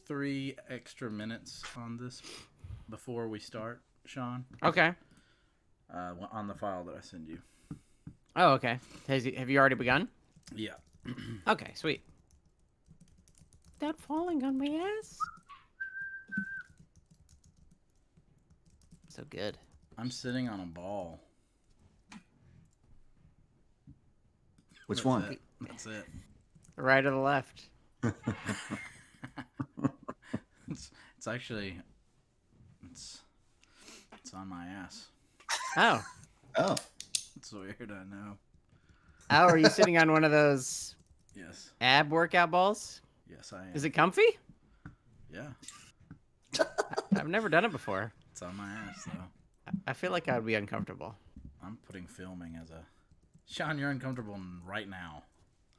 3 extra minutes on this before we start, Sean. Okay. On the file that I send you. Oh, okay. Have you already begun? Yeah. Okay, sweet. Without falling on my ass. So good. I'm sitting on a ball. Which That's one? It. That's it. Right or the left? It's actually it's on my ass. Oh. Oh. It's weird, I know. Oh, are you sitting on one of those Yes. ab workout balls? Yes, I am. Is it comfy? Yeah. I've never done it before. It's on my ass, though. I feel like I would be uncomfortable. I'm putting filming as a... Sean, you're uncomfortable right now.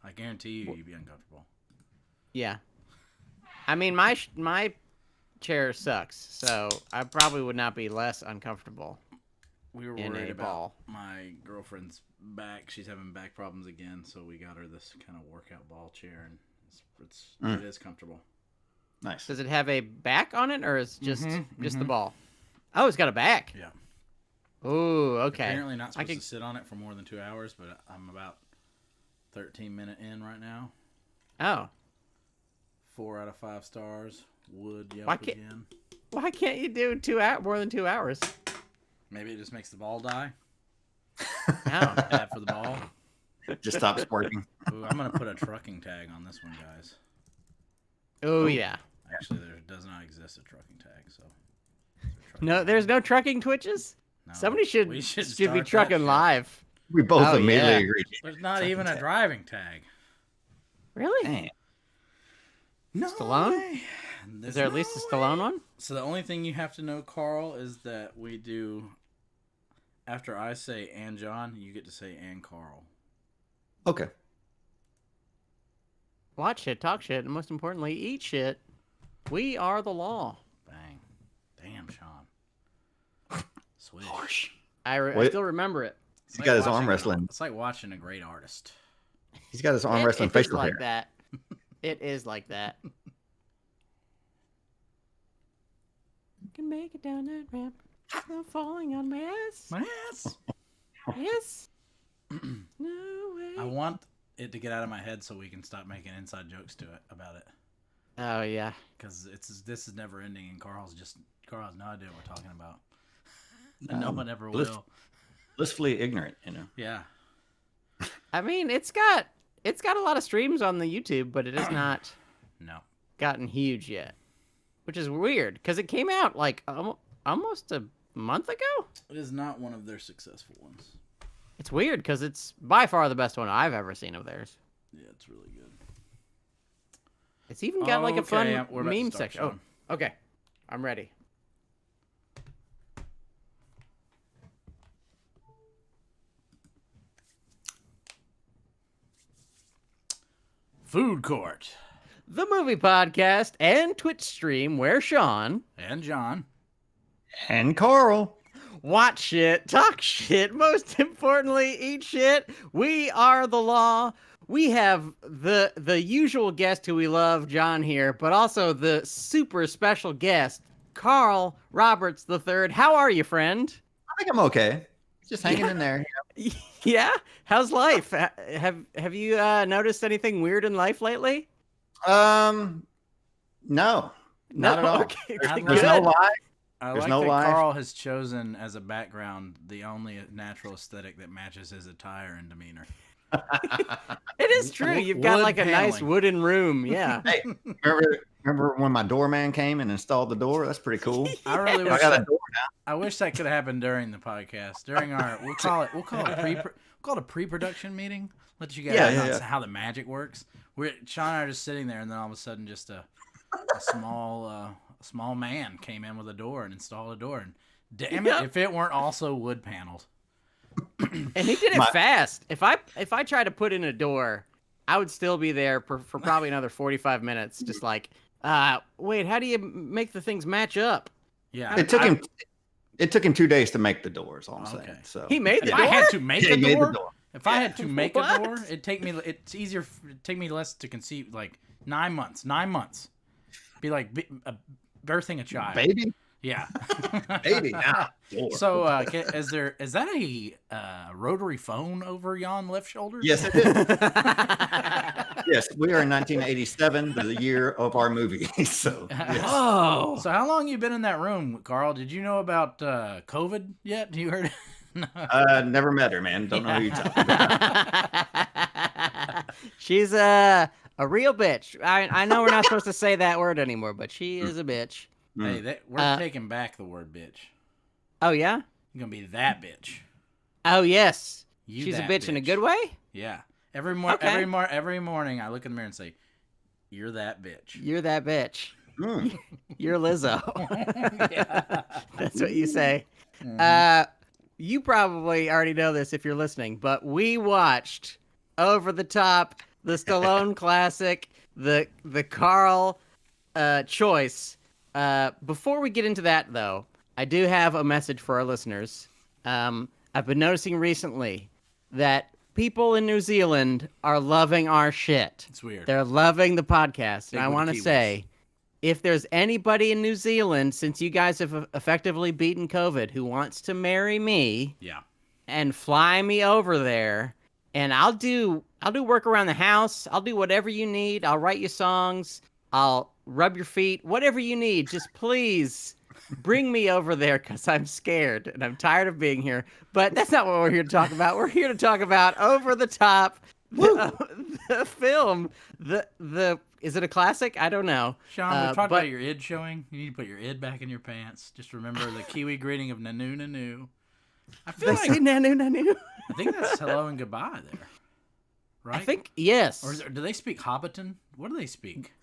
I guarantee you'd be uncomfortable. Yeah. I mean, my chair sucks, so I probably would not be less uncomfortable. We were in worried a about ball. my girlfriend's back. She's having back problems again, so we got her this kind of workout ball chair, and it is comfortable. Nice. Does it have a back on it, or is it just the ball? Oh, it's got a back. Yeah. Ooh, okay. Apparently not supposed to sit on it for more than 2 hours, but I'm about 13 minutes in right now. Oh. 4 out of 5 stars. Would Yelp again. Why can't you do more than 2 hours? Maybe it just makes the ball die. Oh. Bad for the ball. Just stops working. Ooh, I'm going to put a trucking tag on this one, guys. Oh, yeah. Actually, there does not exist a trucking tag, so... No, there's no trucking Twitches? No, Somebody should we be start trucking that live. We both Oh, immediately yeah. agreed. There's not even a driving tag. Really? Dang. No Stallone? way. Is there at least a Stallone one? So the only thing you have to know, Carl, is that we do... After I say "and John," you get to say "and Carl." Okay. Watch shit, talk shit, and most importantly, eat shit. We are the law. Bang. Damn, Sean. Swish. I still remember it. He's got his arm wrestling. It's like watching a great artist. He's got his arm wrestling It is facial like hair. that. It is like that. Can make it down that ramp. I'm falling on my ass. My ass. Yes. No way. I want it to get out of my head so we can stop making inside jokes about it. Oh yeah. Because this is never ending, and Carl's no idea what we're talking about. And no one ever will. Blissfully ignorant, you know. Yeah. I mean, it's got a lot of streams on the YouTube, but it has not gotten huge yet, which is weird because it came out like almost a month ago. It is not one of their successful ones. It's weird because it's by far the best one I've ever seen of theirs. Yeah, it's really good. It's even got like a fun we're about to meme start, section. Sean. Oh, okay. I'm ready. Food Court. The movie podcast and Twitch stream where Sean And John. And Carl. watch shit, talk shit, most importantly, eat shit. We are the law. We have the usual guest who we love, John here, but also the super special guest, Carl Roberts III. How are you, friend? I think I'm okay. Just hanging in there. Yeah? How's life? Have you noticed anything weird in life lately? No. Not at all. Okay, There's no lie. I There's like no that life. Carl has chosen as a background the only natural aesthetic that matches his attire and demeanor. It is true. You've got Wood like a nice paneling. wooden room. Yeah. Hey, remember when my doorman came and installed the door? That's pretty cool. I really I wish got a that, door I wish that could happen during the podcast. During our we'll call it a pre-production meeting. Let you guys know how the magic works. Sean and I are just sitting there, and then all of a sudden, just a small man came in with a door and installed a door. And damn it, if it weren't also wood paneled. And he did it fast. If I tried to put in a door, I would still be there for probably another 45 minutes. Just like, wait, how do you make the things match up? Yeah, It took him 2 days to make the doors. All I'm saying. So He made the if door. I had to make Yeah, a he made the door, door. if I had to make a What? door, it'd take me less to conceive. Like 9 months. 9 months. Be like birthing a child. Baby? Yeah. Baby, nah. So, is that a rotary phone over yon left shoulder? Yes, it is. Yes, we are in 1987, the year of our movie. So, yes. Oh. So how long you been in that room, Carl? Did you know about COVID yet? You heard? No. Never met her, man. Don't know who you're talking about. She's a real bitch. I know we're not supposed to say that word anymore, but she is a bitch. Hey, we're taking back the word bitch. Oh yeah? You're gonna be that bitch. Oh yes. You She's a that bitch in a good way? Yeah. Every morning I look in the mirror and say, "You're that bitch." You're that bitch. You're Lizzo. Yeah. That's what you say. You probably already know this if you're listening, but we watched Over the Top, the Stallone classic, the Carl choice. Before we get into that, though, I do have a message for our listeners. I've been noticing recently that people in New Zealand are loving our shit. It's weird. They're loving the podcast. And I want to Kiwis. say, if there's anybody in New Zealand, since you guys have effectively beaten COVID, who wants to marry me, Yeah. and fly me over there, and I'll do work around the house. I'll do whatever you need. I'll write you songs. I'll rub your feet. Whatever you need. Just please bring me over there because I'm scared and I'm tired of being here. But that's not what we're here to talk about. We're here to talk about Over the Top, the film. The is it a classic? I don't know. Sean, we've talked about your id showing. You need to put your id back in your pants. Just remember the Kiwi greeting of Nanu Nanu. I feel They say Nanu Nanu. I think that's hello and goodbye there. Right? I think yes. Or do they speak Hobbiton? What do they speak?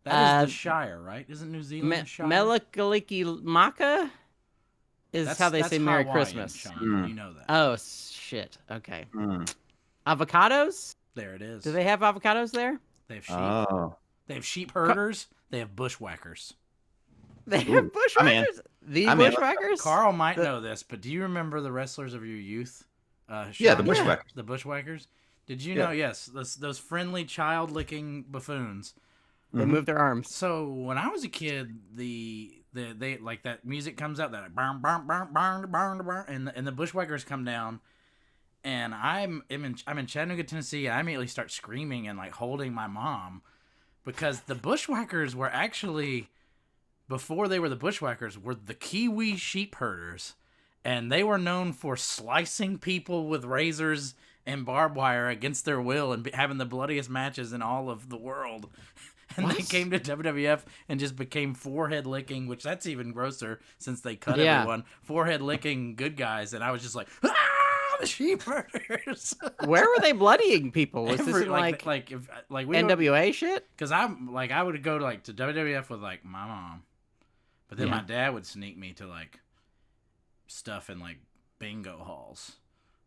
That is the Shire, right? Isn't New Zealand the Shire? Melakaliki Maka is how they say Merry Hawaiian, Christmas. Sean. You know that. Oh shit. Okay. Avocados? There it is. Do they have avocados there? They have sheep. Oh. They have sheep herders. They have bushwhackers. They have bushwhackers? Bushwhackers? Carl might know this, but do you remember the wrestlers of your youth? Sean? Yeah, the Bushwackers. The Bushwackers. Did you know? Yes, those friendly child-licking buffoons. They move their arms. So when I was a kid, they like that music comes out, that like, burn, burn, burn, burn, burn, burn, and the Bushwhackers come down, and I'm in Chattanooga, Tennessee, and I immediately start screaming and like holding my mom, because the Bushwhackers were actually, before they were the Bushwhackers, were the Kiwi sheep herders, and they were known for slicing people with razors and barbed wire against their will and having the bloodiest matches in all of the world. And they came to WWF and just became forehead licking, which that's even grosser since they cut everyone. Forehead licking good guys, and I was just like, the sheep herders. Where were they bloodying people? Was this in, like we NWA shit? Because I'm like, I would go to WWF with like my mom, but then my dad would sneak me to like stuff in like bingo halls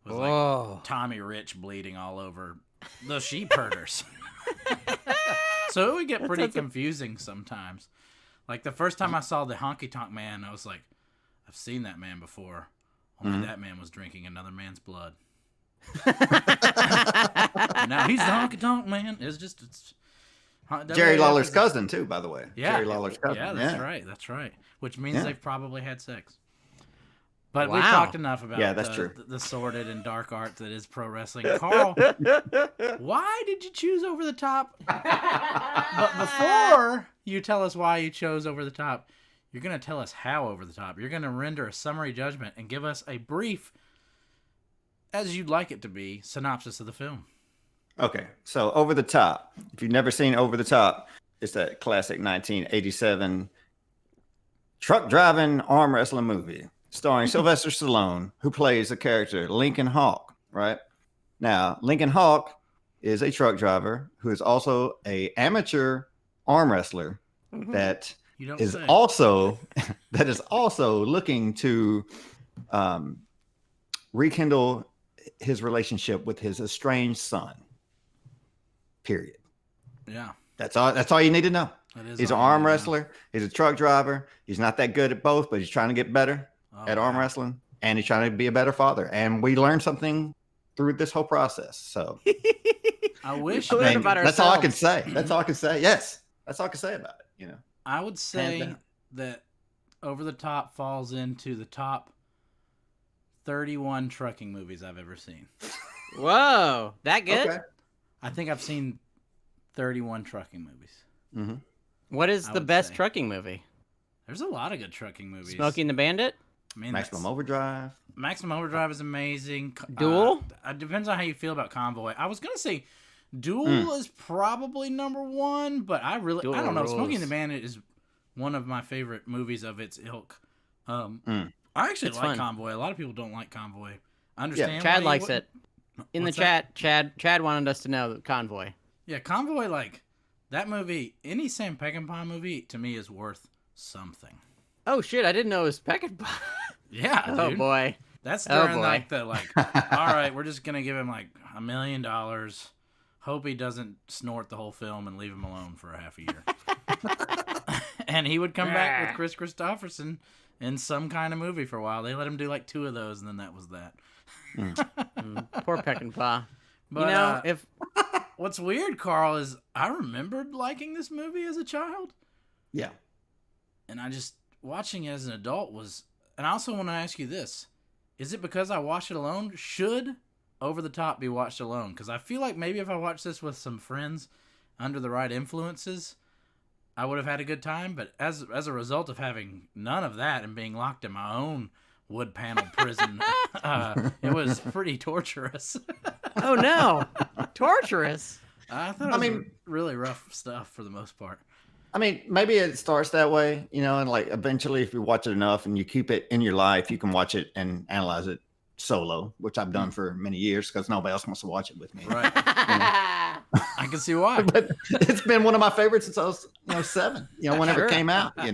with like Tommy Rich bleeding all over the sheep herders. So it would get pretty confusing sometimes. Like the first time I saw the Honky Tonk Man, I was like, I've seen that man before. Only that man was drinking another man's blood. Now he's the Honky Tonk Man. It's Jerry Lawler's cousin too, by the way. Yeah. Jerry Lawler's cousin. Yeah, that's right. That's right. Which means they've probably had sex. But we've talked enough about the sordid and dark art that is pro wrestling. Carl, why did you choose Over the Top? But before you tell us why you chose Over the Top, you're going to tell us how Over the Top. You're going to render a summary judgment and give us a brief, as you'd like it to be, synopsis of the film. Okay, so Over the Top. If you've never seen Over the Top, it's that classic 1987 truck driving arm wrestling movie starring Sylvester Stallone, who plays the character Lincoln Hawk, right? Now, Lincoln Hawk is a truck driver who is also an amateur arm wrestler that is also looking to rekindle his relationship with his estranged son. Period. Yeah. That's all you need to know. He's an arm wrestler. He's a truck driver. He's not that good at both, but he's trying to get better at arm wrestling, and he's trying to be a better father. And we learned something through this whole process. So I wish about that's all I can say. That's all I can say. Yes, that's all I can say about it. You know, I would say that Over the Top falls into the top 31 trucking movies I've ever seen. Whoa, that good? Okay. I think I've seen 31 trucking movies. Mm-hmm. What is I the would best say. trucking movie? There's a lot of good trucking movies. Smoking the Bandit? I mean, Maximum Overdrive. Maximum Overdrive is amazing. Duel? It depends on how you feel about Convoy. I was gonna say Duel is probably number one, but I Duel don't know. rules. Smoking the Bandit is one of my favorite movies of its ilk. I actually It's like fun. Convoy. A lot of people don't like Convoy. I understand. why Chad you likes wouldn't. it. In What's the chat, Chad wanted us to know that Convoy. Yeah, Convoy, like that movie. Any Sam Peckinpah movie to me is worth something. Oh shit, I didn't know it was Peckinpah. Yeah, Oh dude. boy. That's Oh, during boy. like the all right, we're just gonna give him like $1 million. Hope he doesn't snort the whole film and leave him alone for a half a year. And he would come back with Chris Christopherson in some kind of movie for a while. They let him do like 2 of those, and then that was that. Poor Peckinpah. But if what's weird, Carl, is I remembered liking this movie as a child, Yeah. and I just watching it as an adult was. And I also want to ask you this: is it because I watched it alone? Should Over the Top be watched alone? Because I feel like maybe if I watched this with some friends under the right influences, I would have had a good time. But as a result of having none of that and being locked in my own wood panel prison, it was pretty torturous. oh no, torturous. I thought it was really rough stuff for the most part. I mean, maybe it starts that way, and like eventually if you watch it enough and you keep it in your life, you can watch it and analyze it solo, which I've done for many years because nobody else wants to watch it with me. Right. I can see why. But it's been one of my favorites since I was, 7, whenever it came out, I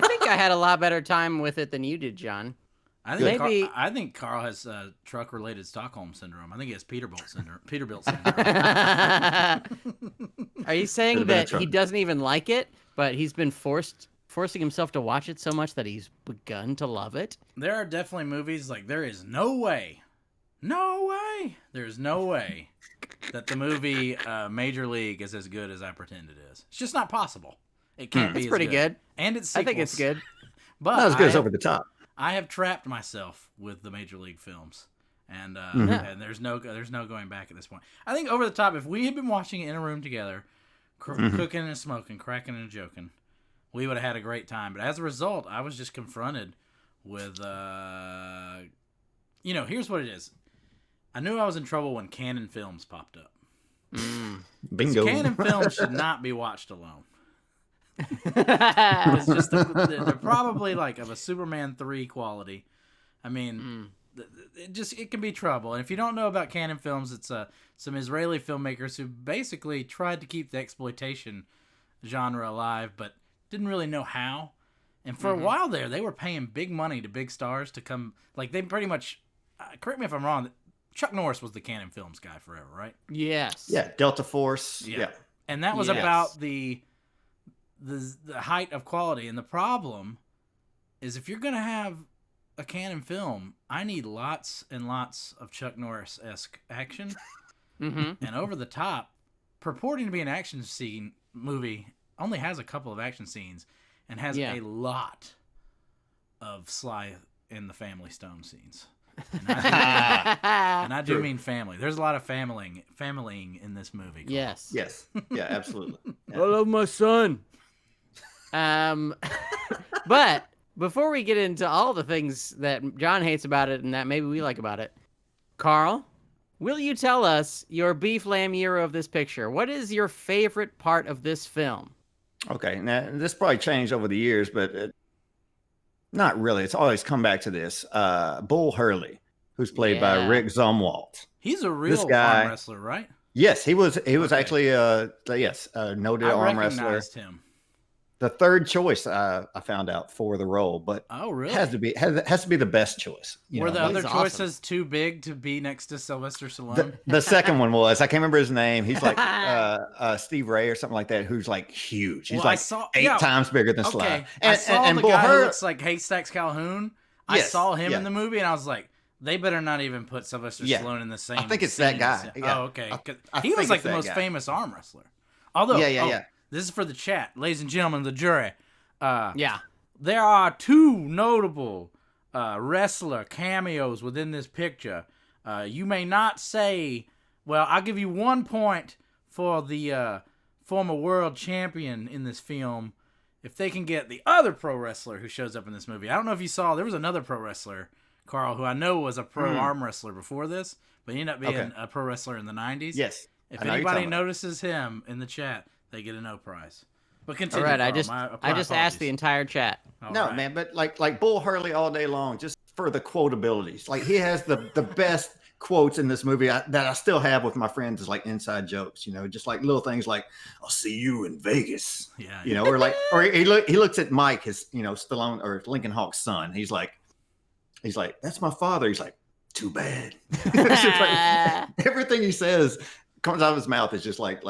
think I had a lot better time with it than you did, John. I think Maybe- I think Carl has truck-related Stockholm syndrome. I think he has Peterbilt syndrome. Are you saying Could've been a that truck. he doesn't even like it, but he's been forcing himself to watch it so much that he's begun to love it? There are definitely movies like there's no way that the movie Major League is as good as I pretend it is. It's just not possible. It can't be. It's as pretty good. And it's I think it's sequels. good. But Not as good as I Over the Top. have trapped myself with the Major League films, and and there's no going back at this point. I think Over the Top. If we had been watching it in a room together, cooking and smoking, cracking and joking, we would have had a great time. But as a result, I was just confronted with, here's what it is. I knew I was in trouble when Canon Films popped up. Bingo. Canon Films should not be watched alone. It's just they're probably like of a Superman 3 quality. I mean, it can be trouble. And if you don't know about Canon Films, it's some Israeli filmmakers who basically tried to keep the exploitation genre alive, but didn't really know how. And for a while there, they were paying big money to big stars to come. Like they pretty much, correct me if I'm wrong, Chuck Norris was the Canon Films guy forever, right? Yes. Yeah, Delta Force. Yeah. Yeah. And that was Yes. about the height of quality. And the problem is if you're going to have a Canon film, I need lots and lots of Chuck Norris-esque action. And Over the Top, purporting to be an action scene movie, only has a couple of action scenes and has a lot of Sly and the Family Stone scenes. And I do mean family. There's a lot of familying in this movie. Yes. Yes. Yeah, absolutely. I love my son. But before we get into all the things that John hates about it and that maybe we like about it, Carl, will you tell us your beef lamb hero of this picture? What is your favorite part of this film? Okay. Now, this probably changed over the years, but not really. It's always come back to this. Bull Hurley, who's played by Rick Zumwalt. He's a real guy- arm wrestler, right? Yes, he was actually a noted I arm wrestler. recognized him. The third choice I found out for the role, but Oh, really? has to be the best choice. Were the other he's choices too big to be next to Sylvester Stallone? the second one was, I can't remember his name. He's like Steve Ray or something like that, who's like huge. He's Well, I like saw- 8 yeah, times bigger than Sly. Okay, I saw the Bull guy who Hurley- looks like Haystacks Calhoun. I Yes, saw him yeah. in the movie, and I was like, they better not even put Sylvester Yeah. Stallone in the same. think it's that scene guy. as him. Yeah. Oh, okay. 'Cause I he was think like it's the that most guy. famous arm wrestler. Although, Yeah. this is for the chat, ladies and gentlemen of the jury. Yeah. There are 2 notable wrestler cameos within this picture. You may not say, well, I'll give you 1 point for the former world champion in this film if they can get the other pro wrestler who shows up in this movie. I don't know if you saw, there was another pro wrestler, Carl, who I know was a pro arm wrestler before this, but he ended up being a pro wrestler in the 90s. Yes. If anybody notices him in the chat, they get a no prize. But continue. All right, Carl. I just asked the entire chat. No, man, but like Bull Hurley all day long, just for the quotabilities. Like he has the best quotes in this movie that I still have with my friends as like inside jokes, just like little things like "I'll see you in Vegas," or he looks at Mike, his Stallone or Lincoln Hawk's son. He's like, "That's my father." He's like, "Too bad." It's just like, everything he says comes out of his mouth is just like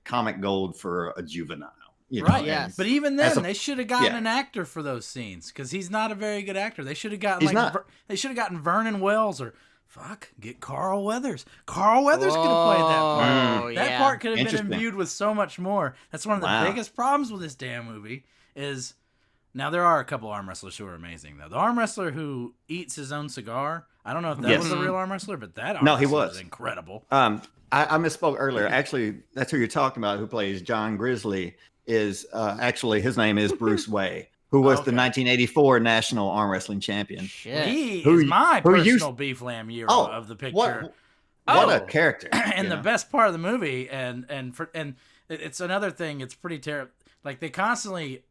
comic gold for a juvenile. Right. Yeah. But even then, they should have gotten an actor for those scenes because he's not a very good actor. They should have gotten they should have gotten Vernon Wells or get Carl Weathers. Carl Weathers could have played that part. That part could have been imbued with so much more. That's one of the biggest problems with this damn movie is now there are a couple arm wrestlers who are amazing though. The arm wrestler who eats his own cigar. I don't know if that was a real arm wrestler, but that arm wrestler was incredible. I misspoke earlier. Actually, that's who you're talking about. Who plays John Grizzly is actually his name is Bruce Way, who was the 1984 national arm wrestling champion. Shit. He is my personal beef lamb hero of the picture. What a character! And the best part of the movie, and it's another thing. It's pretty terrible. Like they constantly,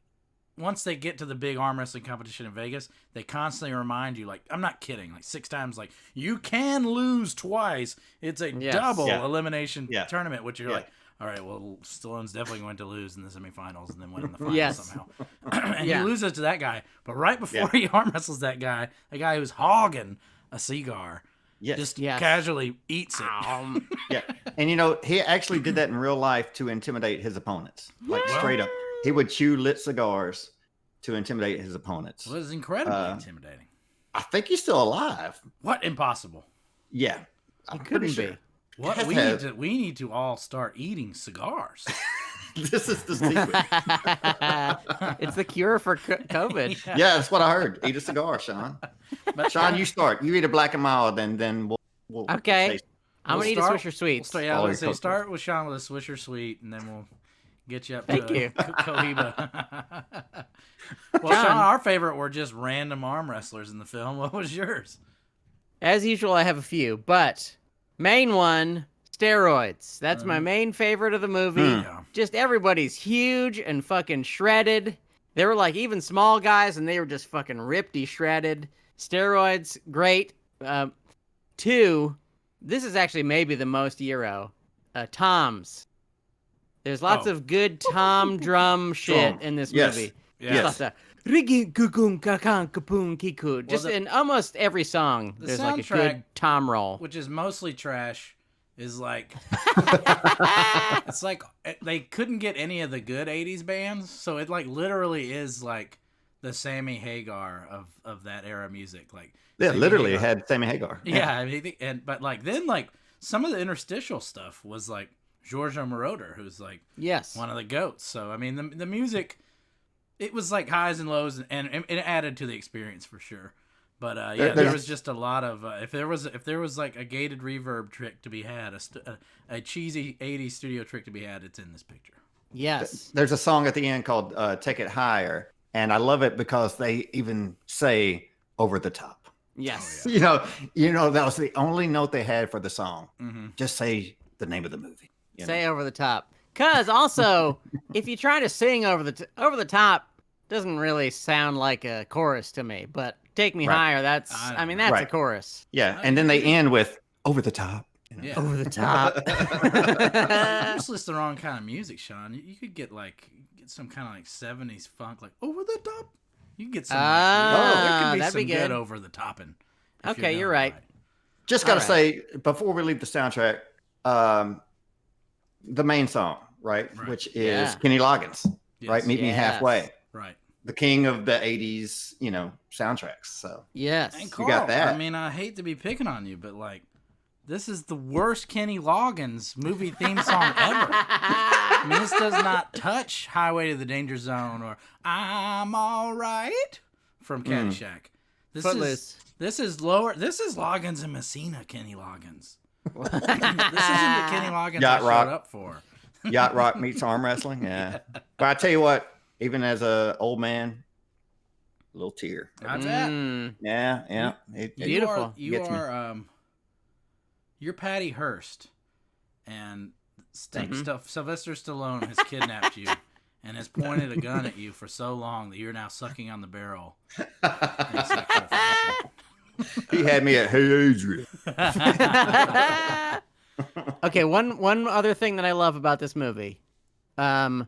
once they get to the big arm wrestling competition in Vegas, they constantly remind you, like, I'm not kidding, like 6 times, like you can lose twice. It's a double elimination tournament, which you're like. All right, well, Stallone's definitely going to lose in the semifinals and then win in the finals somehow. And he loses to that guy. But right before he arm wrestles that guy who's hogging a cigar, just casually eats it. And, he actually did that in real life to intimidate his opponents. Like, straight up. He would chew lit cigars to intimidate his opponents. Well, it was incredibly intimidating. I think he's still alive. What? Impossible. Yeah. I'm pretty sure. What we need to all start eating cigars. This is the secret. It's the cure for COVID. Yeah, that's what I heard. Eat a cigar, Sean. But Sean, you start. You eat a Black and Mild, and then we'll okay. I'm gonna eat a Swisher Sweet. Start with Sean with a Swisher Sweet, and then we'll get you up to Cohiba. Well, Sean, our favorite were just random arm wrestlers in the film. What was yours? As usual, I have a few, but main one, Steroids. That's my main favorite of the movie. Just everybody's huge and fucking shredded. They were like even small guys, and they were just fucking rippedy shredded. Steroids, great. 2, this is actually maybe the most Euro. Toms. There's lots of good tom drum shit in this movie. Yes. Just in almost every song, there's like a good tom roll. Which is mostly trash, is like... it's like they couldn't get any of the good 80s bands, so it like literally is like the Sammy Hagar of that era music. Like literally had Sammy Hagar. Yeah, I mean, but like then like some of the interstitial stuff was like Giorgio Moroder, who's like one of the goats. So I mean the music... It was like highs and lows, and it added to the experience for sure. But there was just a lot of if there was like a gated reverb trick to be had, a cheesy 80s studio trick to be had, it's in this picture. Yes. There's a song at the end called "Take It Higher," and I love it because they even say "over the top." Yes. That was the only note they had for the song. Mm-hmm. Just say the name of the movie. Say over the top. Because also, if you try to sing over the top, doesn't really sound like a chorus to me. But Take Me Higher, that's a chorus. Yeah, and then they end with over the top. Over the top. Just list the wrong kind of music, Sean. You could get some kind of like 70s funk, like over the top. You can get some. There could be some good over the topping. Okay, you're right. Just gotta say before we leave the soundtrack. The main song, right? Which is Kenny Loggins, right? Meet Me Halfway. Right. The king of the 80s, soundtracks. So yes. And Carl, you got that. I mean, I hate to be picking on you, but like This is the worst Kenny Loggins movie theme song ever. I mean, this does not touch Highway to the Danger Zone or I'm All Right from Caddyshack. This is lower. This is Loggins and Messina Kenny Loggins. This isn't the Kenny Loggins I showed up for. Yacht Rock meets arm wrestling. Yeah. But I tell you what, even as a old man, a little tear. That's it. Yeah. Beautiful. You're Patty Hearst, and Sylvester Stallone has kidnapped you and has pointed a gun at you for so long that you're now sucking on the barrel. He had me at Hey Adrian. Okay, one other thing that I love about this movie, when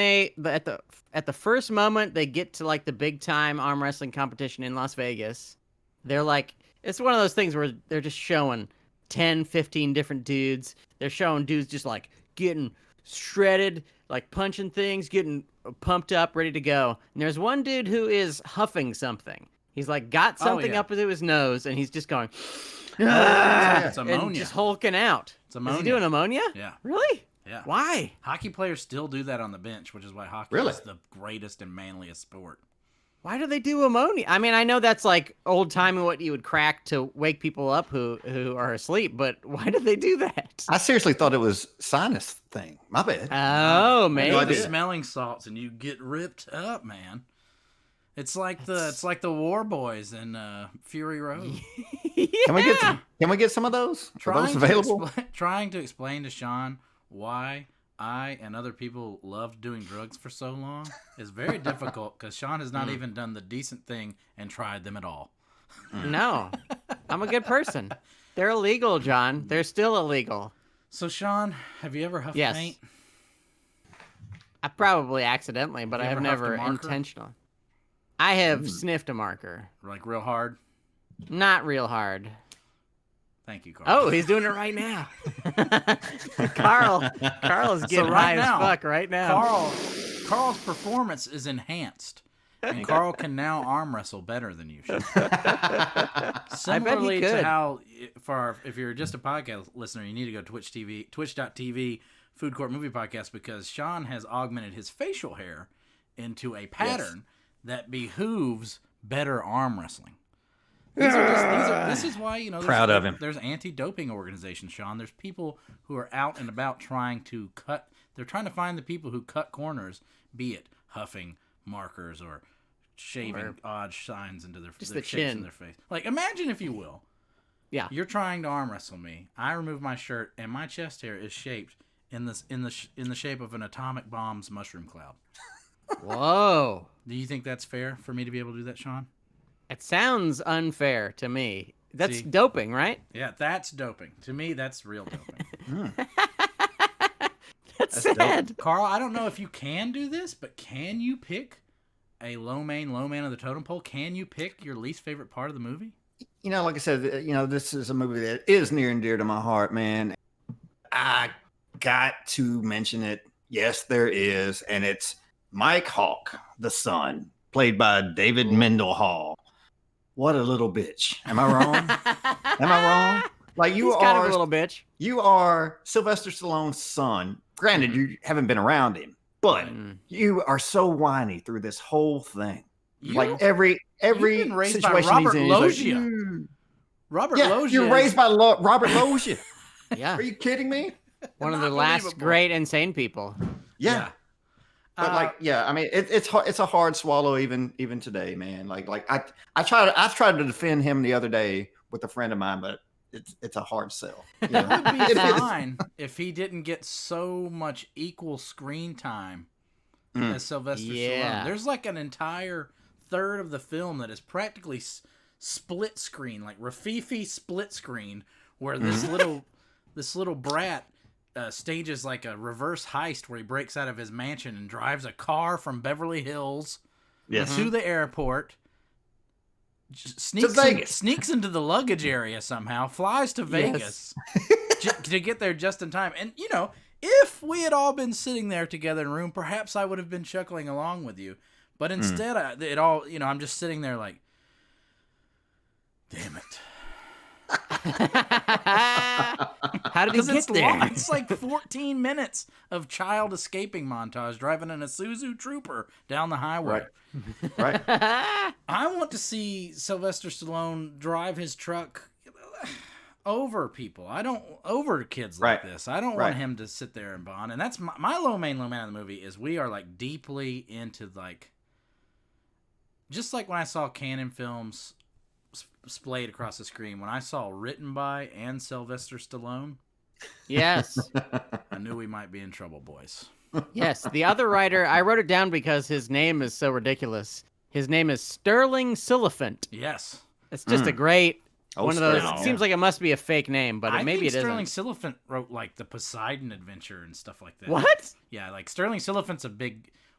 at the first moment they get to like the big time arm wrestling competition in Las Vegas, they're like, it's one of those things where they're just showing 10, 15 different dudes. They're showing dudes just like getting shredded, like punching things, getting pumped up, ready to go. And there's one dude who is huffing something. He's like got something up into his nose, and he's just going, it's ammonia. and just hulking out. It's ammonia. Is he doing ammonia? Yeah. Really? Yeah. Why? Hockey players still do that on the bench, which is why hockey is the greatest and manliest sport. Why do they do ammonia? I mean, I know that's like old timey what you would crack to wake people up who are asleep, but why do they do that? I seriously thought it was sinus thing. My bad. Oh, maybe. You smelling salts and you get ripped up, man. It's like the War Boys in Fury Road. Yeah. Can we get some of those? Are those available? Trying to explain to Sean why I and other people loved doing drugs for so long is very difficult because Sean has not even done the decent thing and tried them at all. No, I'm a good person. They're illegal, John. They're still illegal. So, Sean, have you ever huffed paint? I probably accidentally, but I have never intentionally. I have sniffed a marker. Like real hard? Not real hard. Thank you, Carl. Oh, he's doing it right now. Carl's getting high as fuck right now. Carl's performance is enhanced. And Carl can now arm wrestle better than you should. Similarly to how, if you're just a podcast listener, you need to go to twitch.tv, Food Court Movie Podcast, because Sean has augmented his facial hair into a pattern that behooves better arm wrestling. This is why, proud of him. There's anti-doping organizations, Sean. There's people who are out and about trying to find the people who cut corners, be it huffing markers or shaving odd signs into their shapes in their face. Like, imagine, if you will. Yeah. You're trying to arm wrestle me. I remove my shirt and my chest hair is shaped in the shape of an atomic bomb's mushroom cloud. Whoa. Do you think that's fair for me to be able to do that, Sean? It sounds unfair to me. That's doping, right? Yeah, that's doping. To me, that's real doping. That's sad. Dope. Carl, I don't know if you can do this, but can you pick a low man of the totem pole? Can you pick your least favorite part of the movie? Like I said, this is a movie that is near and dear to my heart, man. I got to mention it. Yes, there is. And it's Mike Hawk, the son, played by David Mendenhall. What a little bitch. Am I wrong? Am I wrong? Like, He's kind of a little bitch. You are Sylvester Stallone's son. Granted, you haven't been around him, but you are so whiny through this whole thing. Like every situation by Robert he's in, Loggia. Like, Robert Loggia. You're raised by Robert Loggia. Yeah. Are you kidding me? One of the last great insane people. Yeah. But I mean, it's a hard swallow even today, man. Like I tried to defend him the other day with a friend of mine, but it's a hard sell. It would be fine if he didn't get so much equal screen time as Sylvester Stallone. There's like an entire third of the film that is practically split screen, like Rafifi split screen, where this little brat stages like a reverse heist where he breaks out of his mansion and drives a car from Beverly Hills to the airport. Sneaks into the luggage area somehow, flies to Vegas to get there just in time. And, if we had all been sitting there together in a room, perhaps I would have been chuckling along with you. But instead, I'm just sitting there like, damn it. How did he get there? It's like 14 minutes of child escaping montage driving in a Suzu Trooper down the highway. Right. I want to see Sylvester Stallone drive his truck over people. Over kids like this. I don't want him to sit there and bond. And that's my low man of the movie is we are like deeply into like, just like when I saw Canon films splayed across the screen, when I saw written by and Sylvester Stallone, Yes. I knew we might be in trouble, boys. Yes. The other writer, I wrote it down because his name is so ridiculous. His name is Sterling Siliphant. Yes. It's just a great one of those. Sterling, It seems like it must be a fake name, but maybe it isn't. Sterling Siliphant wrote like the Poseidon Adventure and stuff like that. What? Yeah, like Sterling Siliphant's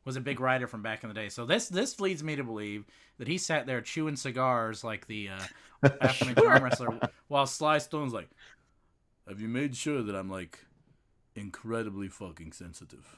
was a big writer from back in the day. So this leads me to believe that he sat there chewing cigars like the aforementioned arm wrestler, while Sly Stone's like, "Have you made sure that I'm like incredibly fucking sensitive?"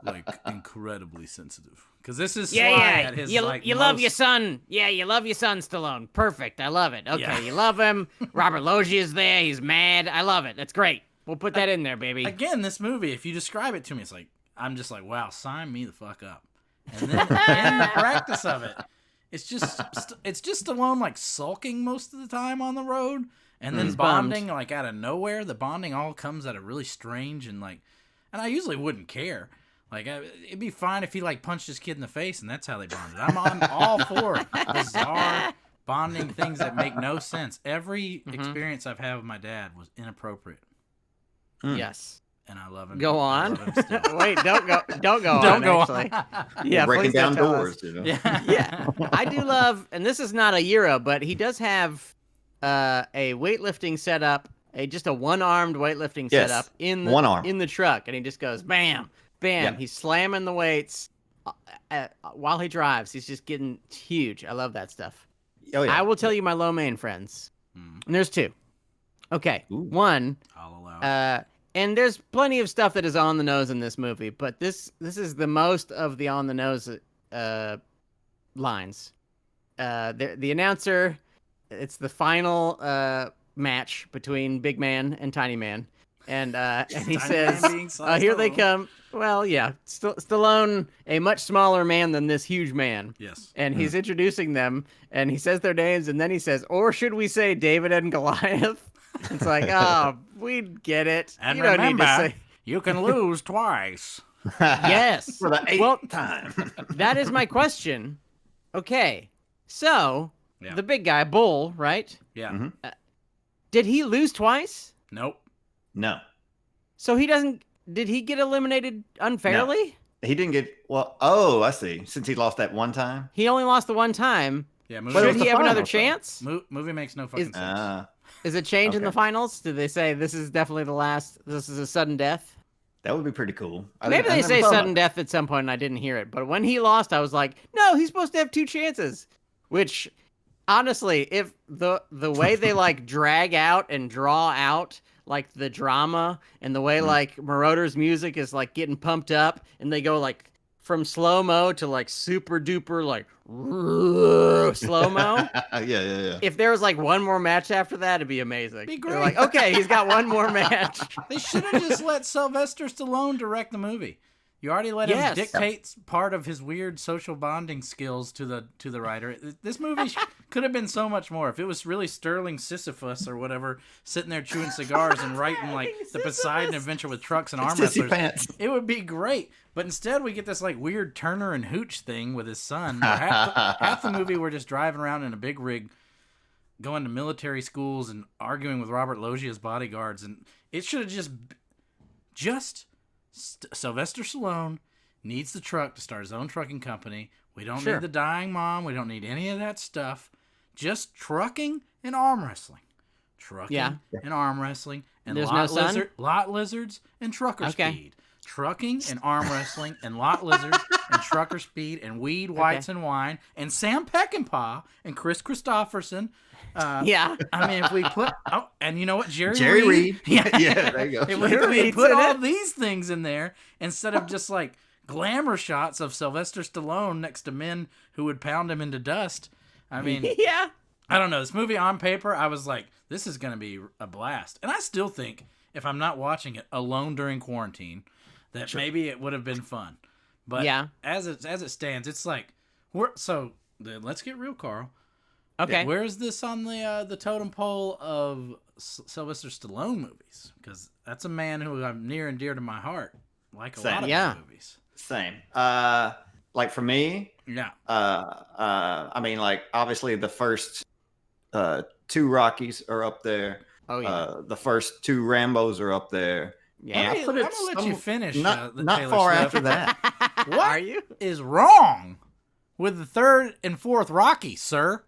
Like incredibly sensitive, because this is Sly at his you love your son. Yeah, you love your son, Stallone. Perfect. I love it. Okay, you love him. Robert Loggia's there. He's mad. I love it. That's great. We'll put that in there, baby. Again, this movie, if you describe it to me, it's like I'm just like, wow, sign me the fuck up. And then in the practice of it, it's just Stallone like sulking most of the time on the road, and then bonding like out of nowhere. The bonding all comes at a really strange and like. And I usually wouldn't care. Like, it'd be fine if he, like, punched his kid in the face, and that's how they bonded. I'm all for bizarre bonding things that make no sense. Every experience I've had with my dad was inappropriate. Yes. And I love him. Go on. I love him still. Wait, don't go Don't on, go actually. on. Yeah, breaking please don't down tell doors. us. You know? Yeah. I do love, and this is not a Euro, but he does have a weightlifting setup. Just a one-armed weightlifting setup in the truck, and he just goes bam, bam. Yeah. He's slamming the weights while he drives. He's just getting huge. I love that stuff. Oh, yeah. I will tell you my low main friends, and there's two. Okay, one. I'll allow. And there's plenty of stuff that is on the nose in this movie, but this is the most of the on the nose lines. The announcer, it's the final match between Big Man and Tiny Man, and he says, "Here they come." Well, yeah, Stallone, a much smaller man than this huge man. Yes, and he's introducing them, and he says their names, and then he says, "Or should we say David and Goliath?" It's like, oh, we get it. And you don't remember, need to say. You can lose twice. Yes, For the 8th time. That is my question. Okay, so the big guy, Bull, right? Yeah. Did he lose twice? Nope. No. So he doesn't. Did he get eliminated unfairly? No. He didn't get. Well, oh, I see. Since he lost that one time. He only lost the one time. Yeah. Should he have another finals, though. chance? Movie makes no fucking sense. Is it change in the finals? Did they say this is definitely the last? This is a sudden death? That would be pretty cool. Maybe they say sudden death at some point, and I didn't hear it. But when he lost, I was like, no, he's supposed to have 2 chances. Which, honestly, if the way they like drag out and draw out like the drama, and the way like Marauder's music is like getting pumped up, and they go like from slow mo to like super duper like slow mo. Yeah. If there was like one more match after that, it'd be amazing. Be great. They're like, okay, he's got one more match. They should have just let Sylvester Stallone direct the movie. You already let him dictate part of his weird social bonding skills to the writer. This movie could have been so much more if it was really Sterling Sisyphus or whatever sitting there chewing cigars and writing like the Poseidon Adventure with trucks and arm wrestlers. Pants. It would be great. But instead, we get this like weird Turner and Hooch thing with his son. Where half the movie we're just driving around in a big rig, going to military schools and arguing with Robert Loggia's bodyguards, and it should have just. Sylvester Stallone needs the truck to start his own trucking company. We don't need the dying mom. We don't need any of that stuff. Just trucking and arm wrestling. Trucking and arm wrestling. And there's lot lizards and trucker speed. Trucking and arm wrestling and lot lizards and trucker speed and weed, whites, and wine. And Sam Peckinpah and Chris Christopherson. I mean, if we put... Oh, and you know what? Jerry Reed. Yeah, there you go. If we put all these things in there, instead of just like glamour shots of Sylvester Stallone next to men who would pound him into dust, I mean... I don't know. This movie on paper, I was like, this is going to be a blast. And I still think, if I'm not watching it alone during quarantine, that maybe it would have been fun. But as it stands, it's like, let's get real, Carl. Okay. Where is this on the totem pole of Sylvester Stallone movies? Because that's a man who I'm near and dear to my heart, like a lot of his movies. Same. Like for me, I mean, like obviously the first 2 Rockies are up there. Oh yeah. The first 2 Rambos are up there. Yeah, I'm gonna let you finish. Not Taylor far Swift. after that. What are you? Is wrong with the 3rd and 4th Rocky, sir?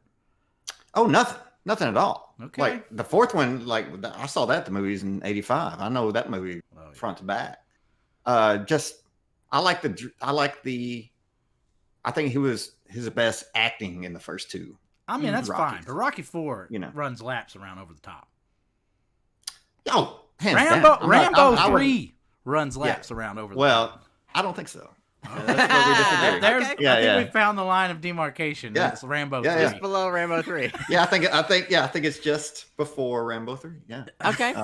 Oh, nothing at all. Okay. Like the 4th one, like I saw that at the movies in '85. I know that movie front to back. I think he was his best acting in the first 2. I mean, that's Rockies. fine. But Rocky 4 runs laps around over the top. Oh, hands down. Rambo 3 runs laps around over the top. Well, I don't think so. That's where we disagree. I think we found the line of demarcation. Yeah. It's Rambo 3. Just below Rambo 3. I think it's just before Rambo 3. Yeah. Okay.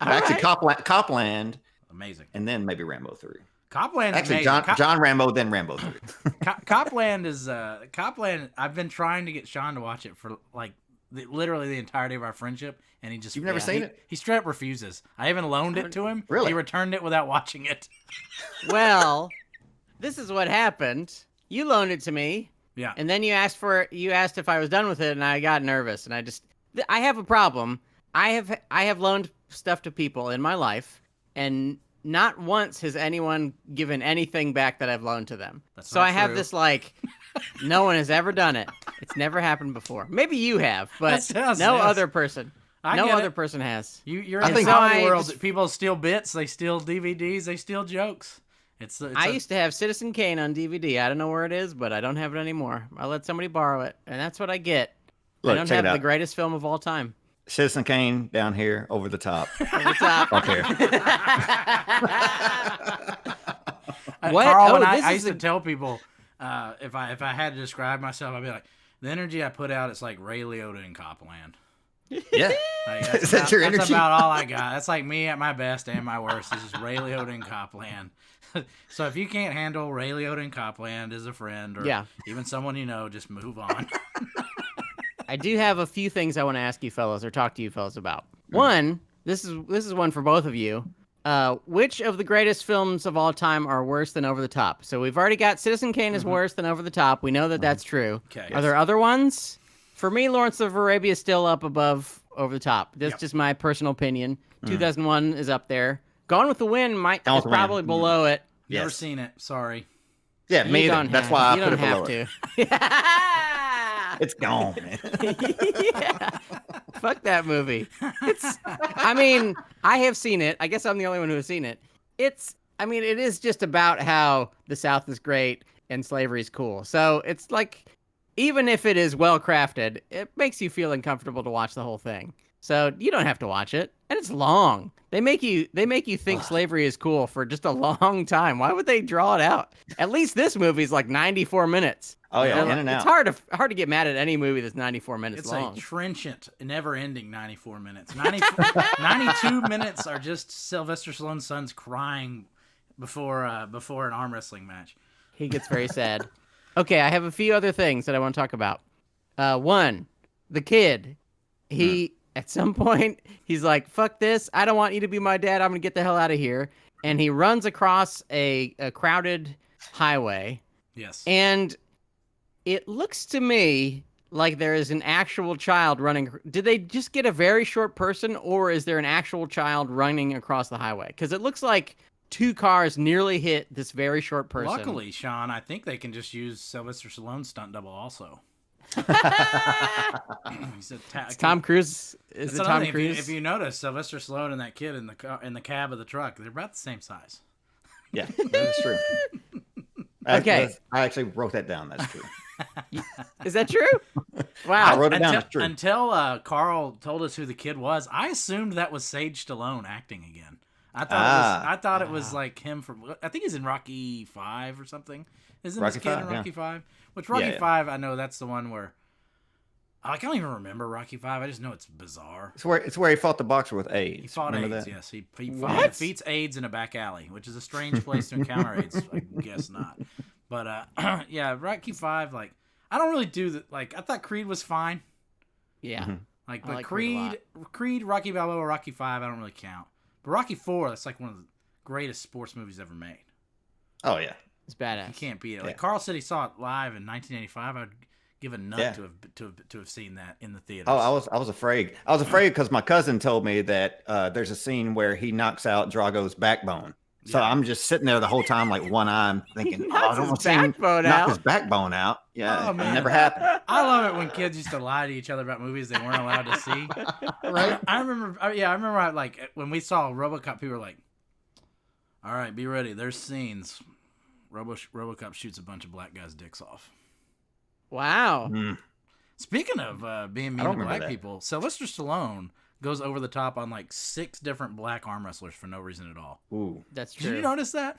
Actually, Copland. Amazing. And then maybe Rambo 3. Copland. Actually, John Rambo, then Rambo 3. Copland is Copland. I've been trying to get Sean to watch it for like literally the entirety of our friendship, and he just you've never seen it. He straight up refuses. I even loaned it to him. Really? He returned it without watching it. Well, this is what happened. You loaned it to me. Yeah. And then you asked if I was done with it, and I got nervous, and I have a problem. I have loaned stuff to people in my life, and not once has anyone given anything back that I've loaned to them. So I have this like, no one has ever done it. It's never happened before. Maybe you have, but no other person. No other person has. You're in the comedy world. People steal bits. They steal DVDs. They steal jokes. I used to have Citizen Kane on DVD. I don't know where it is, but I don't have it anymore. I let somebody borrow it, and that's what I get. Look, I don't have the greatest film of all time. Citizen Kane down here, over the top. Over the top. Up here. What? Carl and I used to tell people, if I had to describe myself, I'd be like, the energy I put out, it's like Ray Liotta in Copland. Yeah. Is that your energy? That's about all I got. That's like me at my best and my worst. This is Ray Liotta in Copland. So if you can't handle Ray Liotta in Copland as a friend or even someone you know, just move on. I do have a few things I want to ask you fellas or talk to you fellas about. One, this is one for both of you. Which of the greatest films of all time are worse than Over the Top? So we've already got Citizen Kane is worse than Over the Top. We know that that's true. Okay. Are there other ones? For me, Lawrence of Arabia is still up above Over the Top. That's just my personal opinion. 2001 is up there. Gone with the Wind is probably below it. Never seen it. Sorry. Yeah, me either. That's why I put it below it. It's gone, man. Fuck that movie. I mean, I have seen it. I guess I'm the only one who has seen it. It is just about how the South is great and slavery is cool. So it's like, even if it is well crafted, it makes you feel uncomfortable to watch the whole thing. So you don't have to watch it, and it's long. They make you think slavery is cool for just a long time. Why would they draw it out? At least this movie is like 94 minutes. Oh yeah, in and out. It's hard to get mad at any movie that's 94 minutes long. It's a trenchant, never-ending 94 minutes. 92 minutes are just Sylvester Stallone's sons crying before an arm wrestling match. He gets very sad. Okay, I have a few other things that I want to talk about. One, the kid. At some point, he's like, fuck this. I don't want you to be my dad. I'm going to get the hell out of here. And he runs across a crowded highway. Yes. And it looks to me like there is an actual child running. Did they just get a very short person, or is there an actual child running across the highway? Because it looks like 2 cars nearly hit this very short person. Luckily, Sean, I think they can just use Sylvester Stallone's stunt double also. Tom Cruise. Is it Tom Cruise? If you notice, Sylvester Stallone and that kid in the cab of the truck, they're about the same size. Yeah, that's true. Okay. I actually wrote that down. That's true. Is that true? Wow. I wrote it down. That's true. Until Carl told us who the kid was, I assumed that was Sage Stallone acting again. I thought it was like him from. I think he's in Rocky 5 or something. Isn't this kid in Rocky 5? Which Rocky 5, I know that's the one where I don't even remember Rocky 5. I just know it's bizarre. It's where he fought the boxer with AIDS. He fought Remember AIDS, that? yes. He defeats AIDS in a back alley, which is a strange place to encounter AIDS. I guess not. But, yeah, Rocky 5, like, I don't really do that. Like, I thought Creed was fine. Yeah. Mm-hmm. Like, I but like Creed Creed, Rocky Balboa, Rocky 5, I don't really count. But Rocky 4, that's like one of the greatest sports movies ever made. Oh, yeah. It's badass. You can't beat it. Like Yeah. Carl said he saw it live in 1985. I'd give a nut Yeah. to have seen that in the theaters. Oh, I was afraid. I was afraid because my cousin told me that there's a scene where he knocks out Drago's backbone. So Yeah. I'm just sitting there the whole time, like one eye, I'm thinking, I knocks don't his want to see him backbone knock out. his backbone out. Yeah, Oh, it man. never happened. I love it when kids used to lie to each other about movies they weren't allowed to see. Right? I remember like when we saw RoboCop, people were like, "All right, be ready. There's scenes. RoboCop shoots a bunch of black guys' dicks off." Wow. Mm. Speaking of being mean don't to remember black that. people, Sylvester Stallone goes over the top on like 6 different black arm wrestlers for no reason at all. Ooh, That's true. Did you notice that?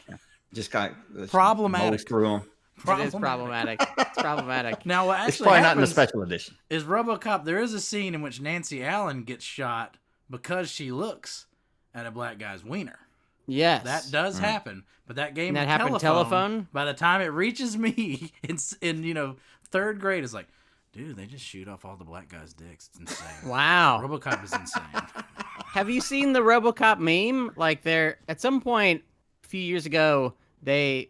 just kind of Problematic. mows through him. It is problematic. It's problematic. Now, what actually It's probably not in the happens special edition. is RoboCop. There is a scene in which Nancy Allen gets shot because she looks at a black guy's wiener. Yes. That does happen, but that game And that of happened telephone? By the time it reaches me in 3rd grade, it's like, dude, they just shoot off all the black guys' dicks. It's insane. Wow. RoboCop is insane. Have you seen the RoboCop meme? Like, there at some point a few years ago, they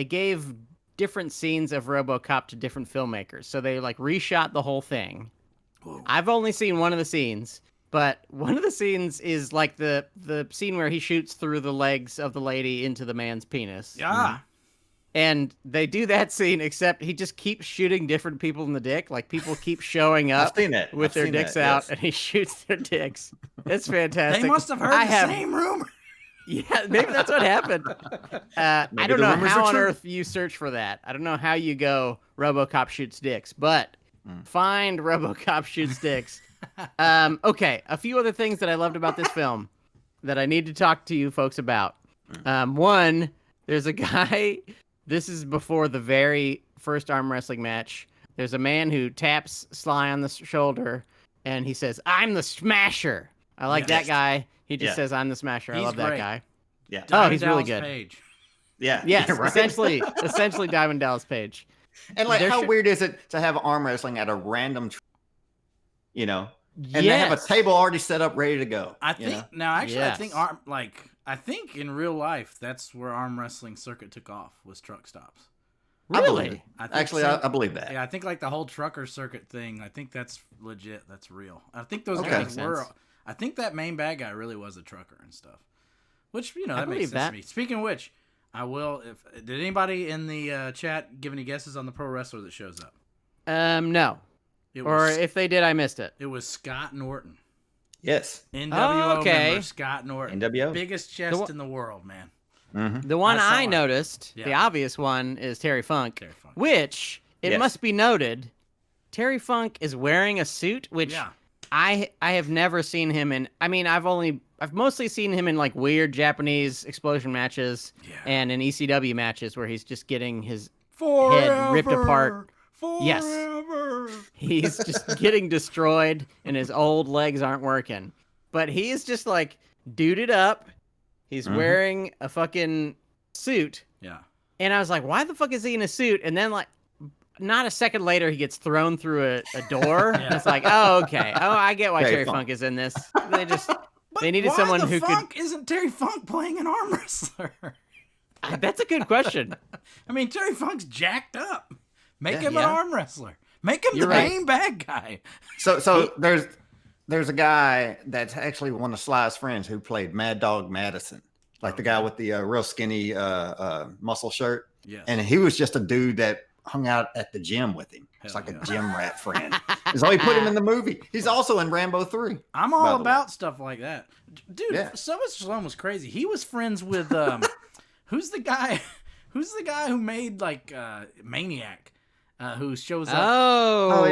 gave different scenes of RoboCop to different filmmakers. So they like reshot the whole thing. Whoa. I've only seen one of the scenes, but one of the scenes is like the scene where he shoots through the legs of the lady into the man's penis. Yeah. And they do that scene, except he just keeps shooting different people in the dick. Like, people keep showing up I've seen that. with I've their seen dicks that, out, yes. and he shoots their dicks. It's fantastic. They must have heard the same rumor. Yeah, maybe that's what happened. I Maybe don't the know rumors how are on true. earth you search for that. I don't know how you go RoboCop shoots dicks, but find RoboCop shoots dicks. Okay, a few other things that I loved about this film that I need to talk to you folks about. One, there's a guy. This is before the very first arm wrestling match. There's a man who taps Sly on the shoulder, and he says, "I'm the Smasher." I like that guy. He just says, "I'm the Smasher." I He's love that great. guy. Yeah. Oh, he's really Dallas good. Page. Yeah. Yes, right. essentially Diamond Dallas Page. And like, There how should- weird is it to have arm wrestling at a random, and Yes. they have a table already set up, ready to go. I you think know? now actually I think Yes. I think in real life that's where arm wrestling circuit took off was truck stops. I believe Really? it. I think Actually, so. I believe that. Yeah, I think like the whole trucker circuit thing. I think that's legit. That's real. I think those Okay. guys Makes were. sense. I think that main bad guy really was a trucker and stuff. Which that makes believe sense that. to me. Speaking of which, I will. Did anybody in the chat give any guesses on the pro wrestler that shows up? No. It Or was, if they did, I missed it. it was Scott Norton. Yes. NWO Okay. member Scott Norton. NWO. Biggest chest in the world, man. Mm-hmm. The one I saw I it. noticed, the Yeah. obvious one, is Terry Funk, Terry Funk. which it Yes. must be noted, Terry Funk is wearing a suit, which Yeah. I have never seen him in. I mean, I've mostly seen him in like weird Japanese explosion matches Yeah. and in ECW matches where he's just getting his Forever, ripped apart. Forever. Yes. He's just getting destroyed and his old legs aren't working. But he is just like duded up. He's wearing a fucking suit. Yeah. And I was like, why the fuck is he in a suit? And then like not a second later he gets thrown through a door. Yeah. It's like, oh, okay. Oh, I get why Terry Terry Funk. Funk is in this. They just But they needed why someone the who fuck isn't Terry Funk playing an arm wrestler? could. That's a good question. I mean, Terry Funk's jacked up. Make him Yeah. an arm wrestler. Make him You're the right. main bad guy. So there's a guy that's actually one of Sly's friends who played Mad Dog Madison, like the guy with the real skinny muscle shirt. Yes. And he was just a dude that hung out at the gym with him. It's Hell like yeah. a gym rat friend. That's why he put him in the movie. He's also in Rambo 3. I'm by all the about stuff like that. Dude, Yeah. Sylvester Stallone was crazy. He was friends with who's the guy who made like Maniac who shows up. Oh. Oh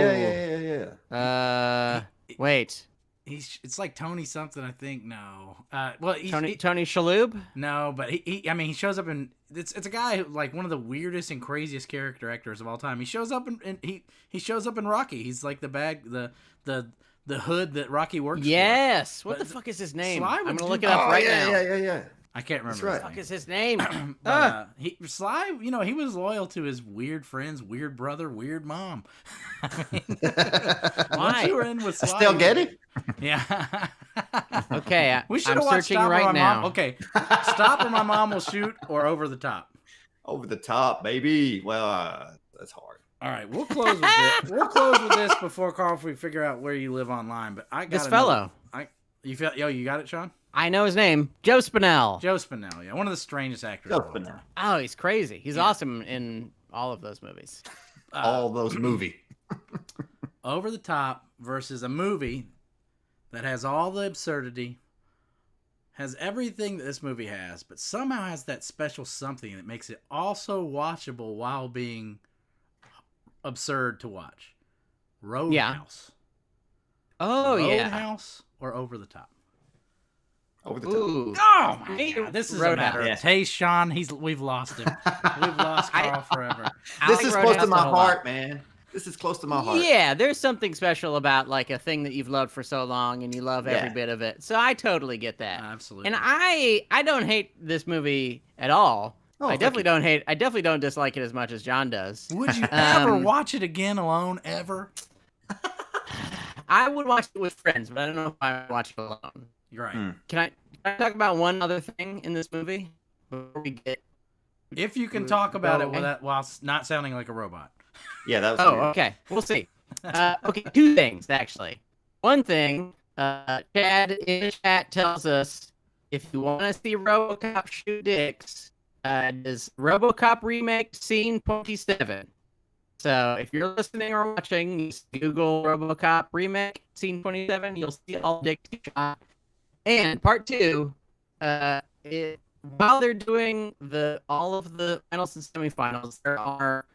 yeah. Wait. It's like Tony something, I think. No, well, Tony Shalhoub. No, but I mean, he shows up in. It's a guy who, like, one of the weirdest and craziest character actors of all time. He shows up in he shows up in Rocky. He's like the hood that Rocky works for. Yes. What But the fuck is his name? Sly I'm would gonna look do- it up right now. Yeah. I can't remember. That's right. his What the fuck name. is his name? But Sly, he was loyal to his weird friends, weird brother, weird mom. I mean, once you were in with Sly, Still get it? Yeah. Okay, We should I'm have watched searching Stop or right My now. Mom. Okay, Stop or My Mom Will Shoot or Over the Top. Over the top, baby. Well, that's hard. All right, we'll close with this. We'll close with this before Carl, if we figure out where you live online. But I got This fellow. You got it, Sean? I know his name. Joe Spinell. Joe Spinelli, yeah, one of the strangest actors. Joe of all Spinell. time. Oh, he's crazy. He's Yeah. awesome in all of those movies. All those movie. Over the Top versus a movie that has all the absurdity, has everything that this movie has, but somehow has that special something that makes it also watchable while being absurd to watch. Roadhouse. Oh, yeah. Roadhouse or Over the Top. Over the top. Ooh. Oh my Me, god, this is a Roadhouse. matter Yeah. of taste, Sean. We've lost him. We've lost Carl forever. I This like is close Roadhouse to my a whole lot. heart, man. This is close to my heart. Yeah, there's something special about like a thing that you've loved for so long and you love every Yeah. bit of it. So I totally get that. Absolutely. And I don't hate this movie at all. Oh, I thank definitely don't dislike it as much as John does. Would you ever Um, watch it again alone? Ever? I would watch it with friends, but I don't know if I would watch it alone. You're right. Hmm. Can I talk about one other thing in this movie before we get? If you can talk about it Okay. while not sounding like a robot. Yeah, that was Oh, weird. okay. We'll see. Okay, two things actually. One thing, Chad in the chat tells us if you want to see RoboCop shoot dicks, is RoboCop remake scene 27. So if you're listening or watching, you just Google RoboCop remake scene 27. You'll see all dicks shot. And part two, while they're doing all of the finals and semifinals, there are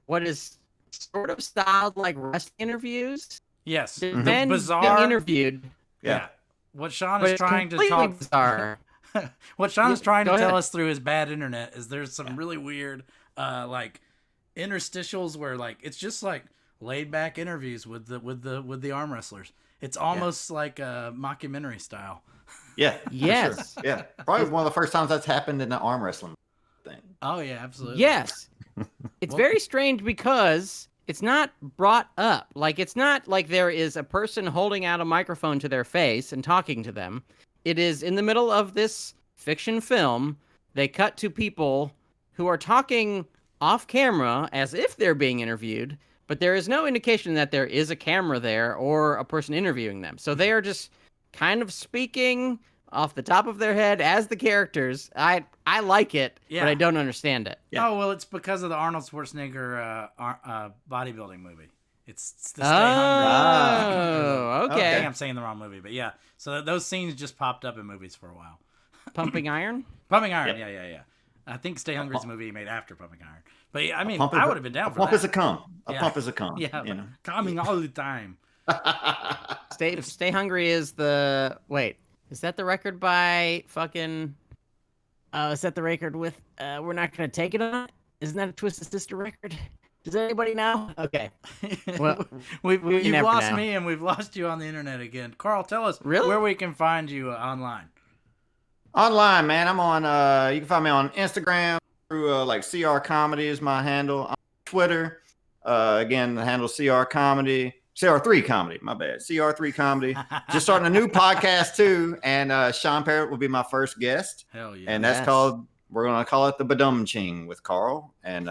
what is sort of styled like wrestling interviews. Yes. The The men bizarre being interviewed. Yeah. What Sean But is it's trying to completely talk bizarre. what Sean is trying to Go tell ahead. us through his bad internet is there's some really weird like interstitials where like it's just like laid back interviews with the arm wrestlers. It's almost like a mockumentary style. Yeah. for Yes. sure. Yeah. Probably one of the first times that's happened in the arm wrestling thing. Oh yeah, absolutely. Yes. It's Well- very strange because it's not brought up. Like, it's not like there is a person holding out a microphone to their face and talking to them. It is in the middle of this fiction film. They cut to people who are talking off camera as if they're being interviewed, but there is no indication that there is a camera there or a person interviewing them. So they are just kind of speaking off the top of their head as the characters. I like it, Yeah. but I don't understand it. Yeah. Oh well, it's because of the Arnold Schwarzenegger bodybuilding movie. It's the Stay Hungry. Oh, I okay. think I'm saying the wrong movie, but yeah. So those scenes just popped up in movies for a while. Pumping Iron? Pumping Iron, Yep. yeah. I think Stay Hungry is a movie he made after Pumping Iron. But yeah, I mean, Pump is I a- would have been down a for pump that. is a cum. A Yeah. pump is a cum. Yeah, You know. coming all the time. Stay Hungry is the... Wait, is that the record by fucking... is that the record with We're Not Gonna Take It On? Isn't that a Twisted Sister record? Does anybody know? Okay. Well, You've never lost know. me and we've lost you on the internet again. Carl, tell us Really? where we can find you online. Online, man. I'm on. You can find me on Instagram through like CR Comedy is my handle. On Twitter, again the handle CR Comedy, CR3 Comedy. My bad, CR3 Comedy. Just starting a new podcast too, and Sean Parrott will be my first guest, Hell yeah. and that's Yes. called. We're gonna call it the Badum Ching with Carl, and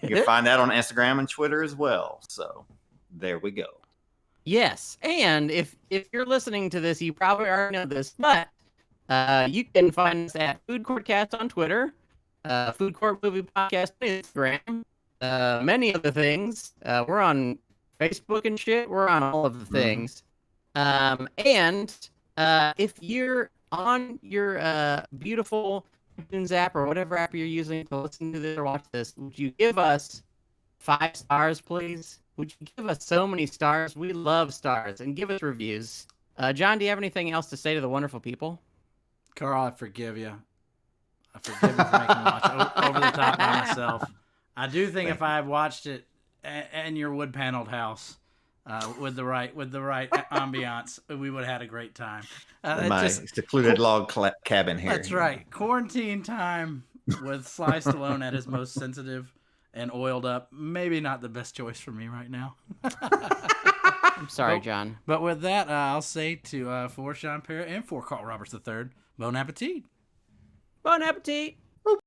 you can find that on Instagram and Twitter as well. So there we go. yes, and if you're listening to this, you probably already know this, but you can find us at Food Court Cast on Twitter, Food Court Movie Podcast on Instagram, many other things. We're on Facebook and shit. We're on all of the things. And if you're on your beautiful iTunes app or whatever app you're using to listen to this or watch this, would you give us 5 stars, please? Would you give us so many stars? We love stars, and give us reviews. John, do you have anything else to say to the wonderful people? Carl, I forgive you. I forgive you for making me watch Over the Top by myself. I do think if I had watched it in your wood paneled house with the right ambiance, we would have had a great time. My secluded log cabin here. That's right. Quarantine time with Sly Stallone at his most sensitive and oiled up. Maybe not the best choice for me right now. I'm sorry, John. But with that, I'll say for Sean Parrott and for Carl Roberts III, bon appetit. Bon appetit.